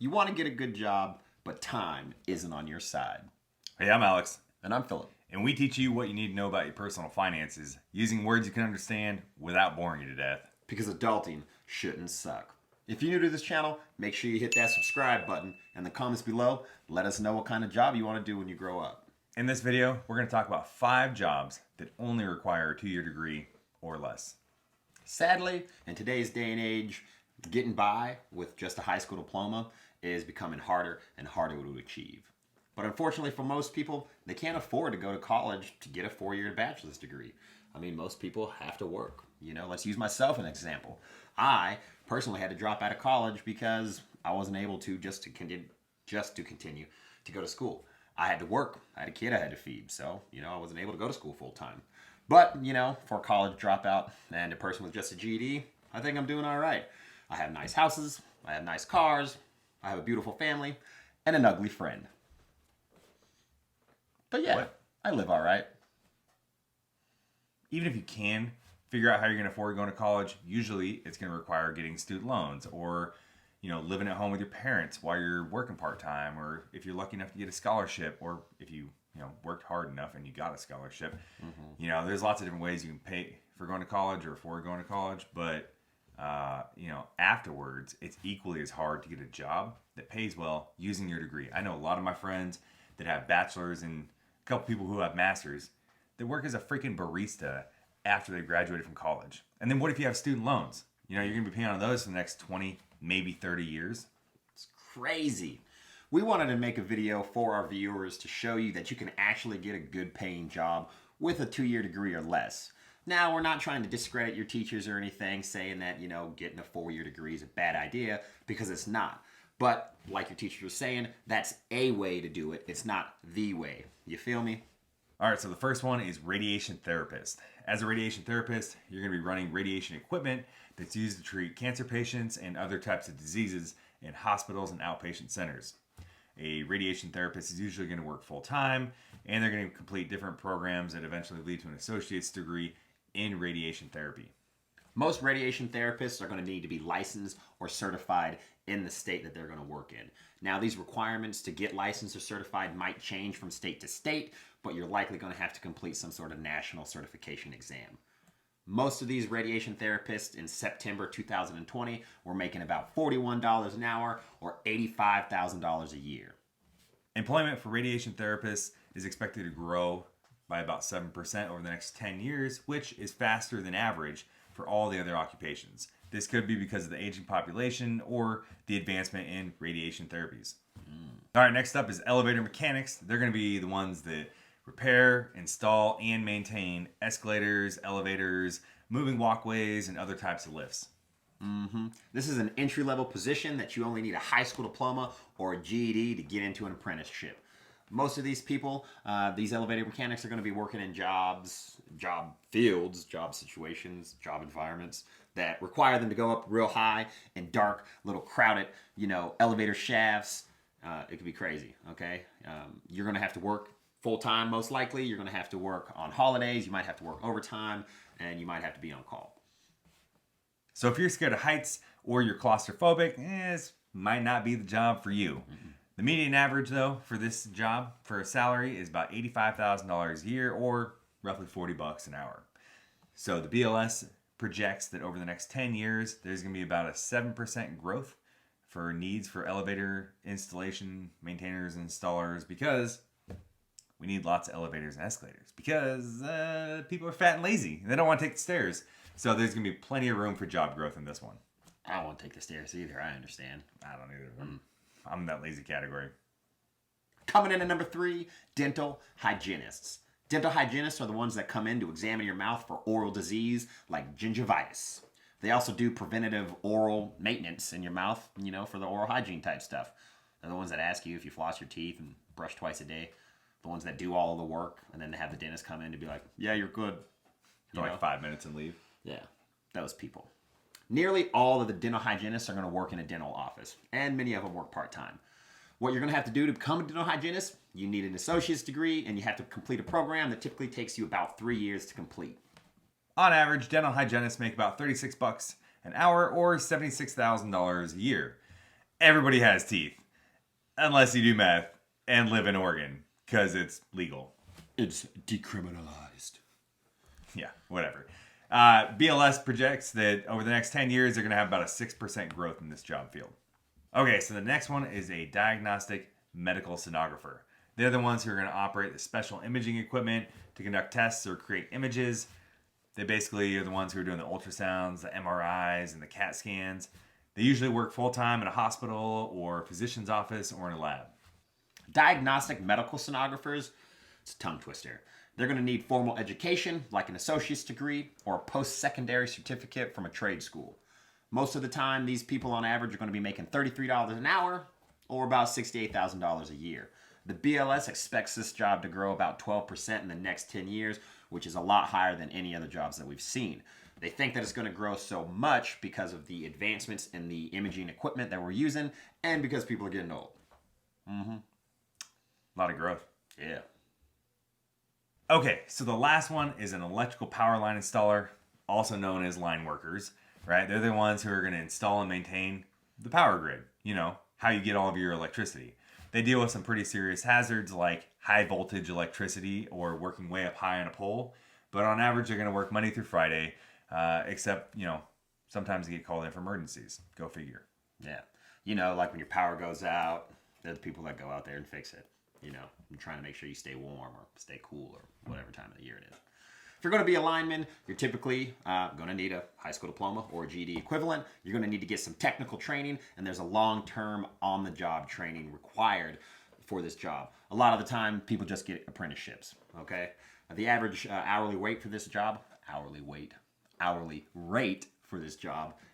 You want to get a good job, but time isn't on your side. Hey, I'm Alex. And I'm Phillip. And we teach you what you need to know about your personal finances using words you can understand without boring you to death. Because adulting shouldn't suck. If you're new to this channel, make sure you hit that subscribe button. And the comments below, let us know what kind of job you want to do when you grow up. In this video, we're going to talk about 5 jobs that only require a 2-year degree or less. Sadly, in today's day and age, getting by with just a high school diploma is becoming harder and harder to achieve. But unfortunately for most people, they can't afford to go to college to get a 4-year bachelor's degree. I mean, most people have to work. Let's use myself as an example. I personally had to drop out of college because I wasn't able to just to continue to go to school. I had to work. I had a kid I had to feed. So, I wasn't able to go to school full time. But, for a college dropout and a person with just a GED, I think I'm doing all right. I have nice houses. I have nice cars. I have a beautiful family and an ugly friend. But yeah, What? I live all right. Even if you can figure out how you're going to afford going to college, usually it's going to require getting student loans or, living at home with your parents while you're working part-time, or if you're lucky enough to get a scholarship, or if you, worked hard enough and you got a scholarship. Mm-hmm. There's lots of different ways you can pay for going to college or for going to college, but afterwards, it's equally as hard to get a job that pays well using your degree. I know a lot of my friends that have bachelors and a couple people who have masters that work as a freaking barista after they graduated from college. And then what if you have student loans? You're going to be paying on those for the next 20, maybe 30 years. It's crazy. We wanted to make a video for our viewers to show you that you can actually get a good paying job with a 2-year degree or less. Now, we're not trying to discredit your teachers or anything, saying that, getting a 4-year degree is a bad idea, because it's not. But, like your teacher was saying, that's a way to do it. It's not the way. You feel me? All right, so the first one is radiation therapist. As a radiation therapist, you're going to be running radiation equipment that's used to treat cancer patients and other types of diseases in hospitals and outpatient centers. A radiation therapist is usually going to work full-time, and they're going to complete different programs that eventually lead to an associate's degree in radiation therapy. Most radiation therapists are going to need to be licensed or certified in the state that they're going to work in. Now, these requirements to get licensed or certified might change from state to state, but you're likely going to have to complete some sort of national certification exam. Most of these radiation therapists in September 2020 were making about $41 an hour or $85,000 a year. Employment for radiation therapists is expected to grow by about 7% over the next 10 years, which is faster than average for all the other occupations. This could be because of the aging population or the advancement in radiation therapies. All right, next up is elevator mechanics. They're going to be the ones that repair, install, and maintain escalators, elevators, moving walkways, and other types of lifts. This is an entry-level position that you only need a high school diploma or a GED to get into an apprenticeship. Most of these people, these elevator mechanics, are going to be working in jobs, job fields, job situations, job environments that require them to go up real high in dark, little crowded, elevator shafts. It could be crazy, okay? You're going to have to work full-time, most likely. You're going to have to work on holidays. You might have to work overtime, and you might have to be on call. So if you're scared of heights or you're claustrophobic, this might not be the job for you. The median average, though, for this job, for a salary, is about $85,000 a year, or roughly $40 an hour. So the BLS projects that over the next 10 years, there's going to be about a 7% growth for needs for elevator installation, maintainers, and installers, because we need lots of elevators and escalators, because people are fat and lazy. They don't want to take the stairs. So there's going to be plenty of room for job growth in this one. I don't want to take the stairs either. I understand. I don't either. I'm in that lazy category. Coming in at number 3, dental hygienists. Dental hygienists are the ones that come in to examine your mouth for oral disease like gingivitis. They also do preventative oral maintenance in your mouth, for the oral hygiene type stuff. They're the ones that ask you if you floss your teeth and brush twice a day. The ones that do all of the work, and then they have the dentist come in to be like, yeah, you're good. For like 5 minutes and leave. Yeah, those people. Nearly all of the dental hygienists are going to work in a dental office, and many of them work part-time. What you're going to have to do to become a dental hygienist, you need an associate's degree, and you have to complete a program that typically takes you about 3 years to complete. On average, dental hygienists make about $36 an hour or $76,000 a year. everybody has teeth. Unless you do meth and live in Oregon, because it's legal. It's decriminalized. Yeah, whatever. BLS projects that over the next 10 years, they're going to have about a 6% growth in this job field. Okay, so the next one is a Diagnostic Medical Sonographer. They're the ones who are going to operate the special imaging equipment to conduct tests or create images. They basically are the ones who are doing the ultrasounds, the MRIs, and the CAT scans. They usually work full-time in a hospital or physician's office or in a lab. Diagnostic Medical Sonographers, it's a tongue twister. They're going to need formal education, like an associate's degree or a post-secondary certificate from a trade school. Most of the time, these people on average are going to be making $33 an hour or about $68,000 a year. The BLS expects this job to grow about 12% in the next 10 years, which is a lot higher than any other jobs that we've seen. They think that it's going to grow so much because of the advancements in the imaging equipment that we're using and because people are getting old. A lot of growth. Yeah. Okay, so the last one is an electrical power line installer, also known as line workers, right? They're the ones who are going to install and maintain the power grid, you know, how you get all of your electricity. They deal with some pretty serious hazards like high voltage electricity or working way up high on a pole. But on average, they're going to work Monday through Friday, except, you know, sometimes they get called in for emergencies. Go figure. Yeah. You know, like when your power goes out, they're the people that go out there and fix it. You know, and trying to make sure you stay warm or stay cool or whatever time of the year it is. If you're going to be a lineman, you're typically going to need a high school diploma or a GED equivalent. You're going to need to get some technical training, and there's a long-term on-the-job training required for this job. A lot of the time, people just get apprenticeships, okay? The average hourly rate for this job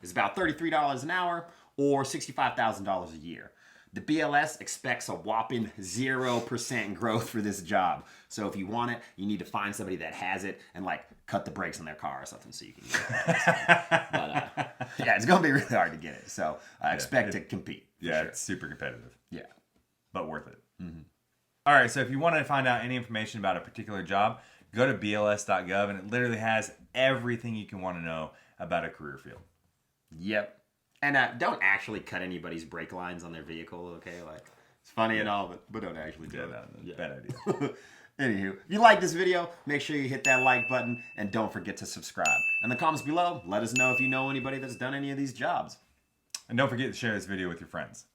is about $33 an hour or $65,000 a year. The BLS expects a whopping 0% growth for this job. So if you want it, you need to find somebody that has it and like cut the brakes on their car or something so you can get it. But yeah, it's going to be really hard to get it. So expect to compete. Yeah, sure. It's super competitive. Yeah. But worth it. All right, so if you want to find out any information about a particular job, go to bls.gov and it literally has everything you can want to know about a career field. Yep. And don't actually cut anybody's brake lines on their vehicle, okay? Like, it's funny and all, but don't actually do it. No, bad idea. Anywho, if you like this video, make sure you hit that like button and don't forget to subscribe. In the comments below, let us know if you know anybody that's done any of these jobs. And don't forget to share this video with your friends.